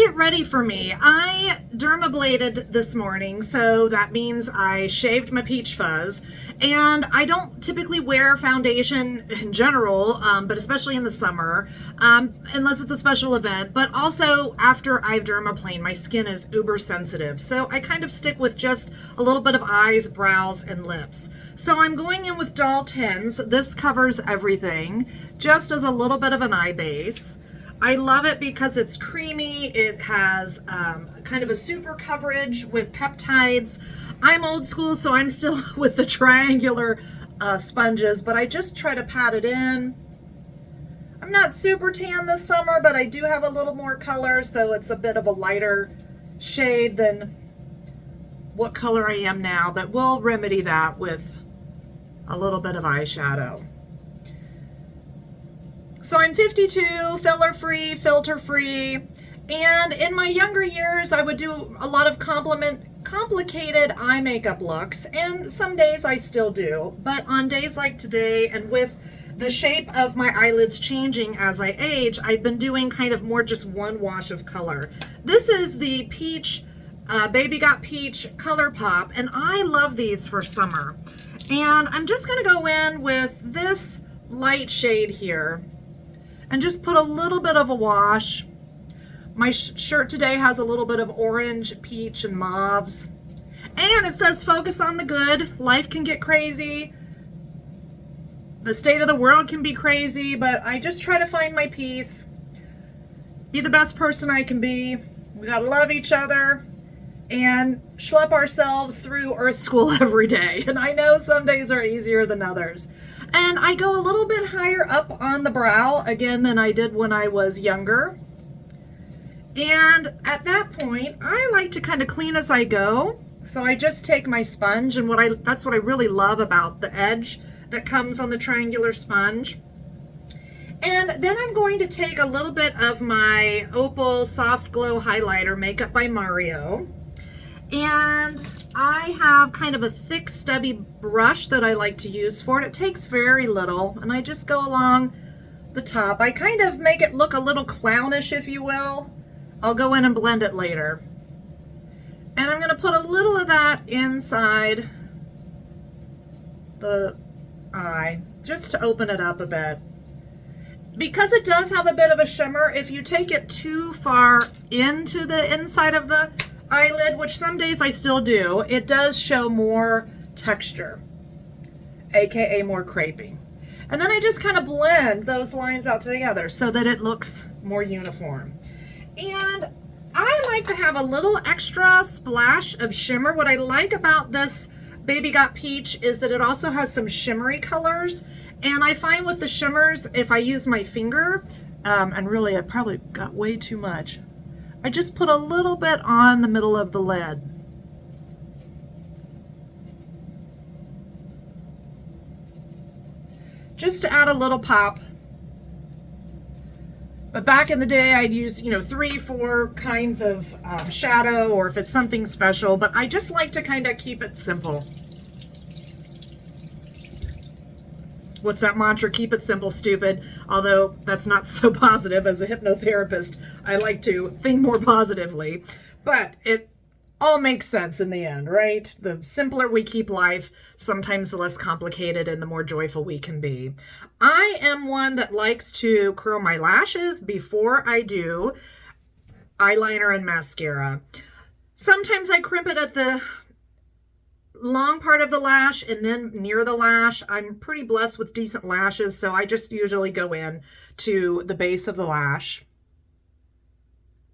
get ready for me. I dermabladed this morning, so that means I shaved my peach fuzz. And I don't typically wear foundation in general, but especially in the summer, unless it's a special event. But also after I've dermaplaned, my skin is uber sensitive. So I kind of stick with just a little bit of eyes, brows, and lips. So I'm going in with Doll 10s. This covers everything, just as a little bit of an eye base. I love it because it's creamy. It has kind of a super coverage with peptides. I'm old school, so I'm still with the triangular sponges, but I just try to pat it in. I'm not super tan this summer, but I do have a little more color, so it's a bit of a lighter shade than what color I am now, but we'll remedy that with a little bit of eyeshadow. So I'm 52, filler free, filter free, and in my younger years I would do a lot of complicated eye makeup looks, and some days I still do, but on days like today and with the shape of my eyelids changing as I age, I've been doing kind of more just one wash of color. This is the Peach, Baby Got Peach Color Pop, and I love these for summer. And I'm just gonna go in with this light shade here and just put a little bit of a wash. My shirt today has a little bit of orange, peach, and mauves. And it says focus on the good. Life can get crazy. The state of the world can be crazy, but I just try to find my peace. Be the best person I can be. We gotta love each other and schlep ourselves through Earth School every day. And I know some days are easier than others. And I go a little bit higher up on the brow, again, than I did when I was younger. And at that point, I like to kind of clean as I go. So I just take my sponge, and that's what I really love about the edge that comes on the triangular sponge. And then I'm going to take a little bit of my Opal Soft Glow Highlighter, Makeup by Mario. And I have kind of a thick, stubby brush that I like to use for it. It takes very little, and I just go along the top. I kind of make it look a little clownish, if you will. I'll go in and blend it later. And I'm gonna put a little of that inside the eye, just to open it up a bit. Because it does have a bit of a shimmer, if you take it too far into the inside of the eyelid, which some days I still do, it does show more texture, aka more creping. And then I just kind of blend those lines out together so that it looks more uniform. And I like to have a little extra splash of shimmer. What I like about this Baby Got Peach is that it also has some shimmery colors. And I find with the shimmers, if I use my finger, and really I probably got way too much, I just put a little bit on the middle of the lid. Just to add a little pop. But back in the day, I'd use, 3, 4 kinds of shadow, or if it's something special, but I just like to kind of keep it simple. What's that mantra? Keep it simple, stupid. Although that's not so positive. As a hypnotherapist, I like to think more positively. But it all makes sense in the end, right? The simpler we keep life, sometimes the less complicated and the more joyful we can be. I am one that likes to curl my lashes before I do eyeliner and mascara. Sometimes I crimp it at the long part of the lash and then near the lash. I'm pretty blessed with decent lashes, so I just usually go in to the base of the lash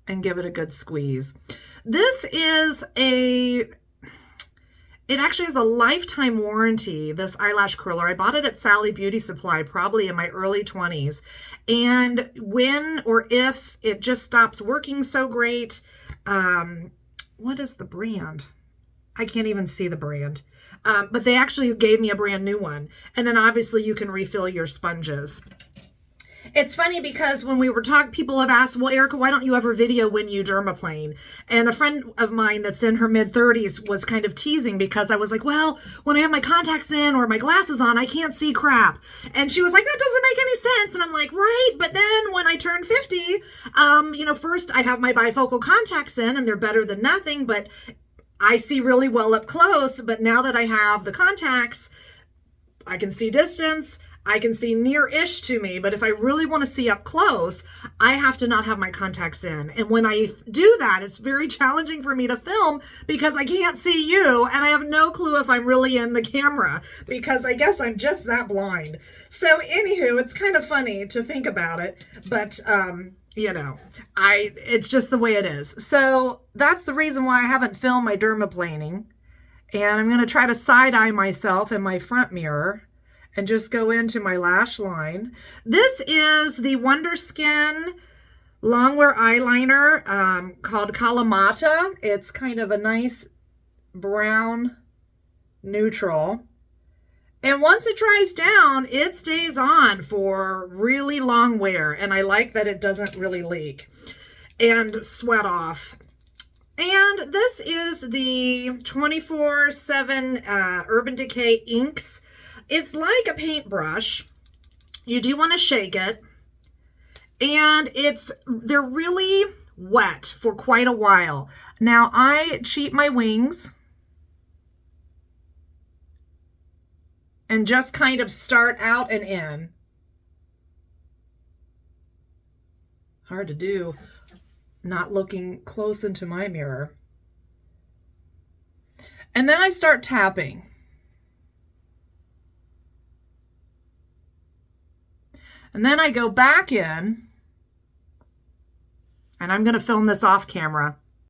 and give it a good squeeze. This is it actually has a lifetime warranty, this eyelash curler. I bought it at Sally Beauty Supply probably in my early 20s. And when or if it just stops working so great, what is the brand? I can't even see the brand. But they actually gave me a brand new one. And then obviously you can refill your sponges. It's funny because when we were talking, people have asked, well, Erica, why don't you ever video when you dermaplane? And a friend of mine that's in her mid 30s was kind of teasing because I was like, well, when I have my contacts in or my glasses on, I can't see crap. And she was like, that doesn't make any sense. And I'm like, right. But then when I turned 50, first I have my bifocal contacts in and they're better than nothing, but I see really well up close. But now that I have the contacts, I can see distance. I can see near-ish to me, but if I really want to see up close, I have to not have my contacts in. And when I do that, it's very challenging for me to film because I can't see you and I have no clue if I'm really in the camera because I guess I'm just that blind. So anywho, it's kind of funny to think about it, but it's just the way it is. So that's the reason why I haven't filmed my dermaplaning. And I'm going to try to side-eye myself in my front mirror and just go into my lash line. This is the Wonder Skin Longwear eyeliner called Kalamata. It's kind of a nice brown neutral. And once it dries down, it stays on for really long wear. And I like that it doesn't really leak and sweat off. And this is the 24/7 Urban Decay Inks. It's like a paintbrush. You do want to shake it. And they're really wet for quite a while. Now I cheat my wings and just kind of start out and in. Hard to do, not looking close into my mirror. And then I start tapping. And then I go back in, and I'm going to film this off camera.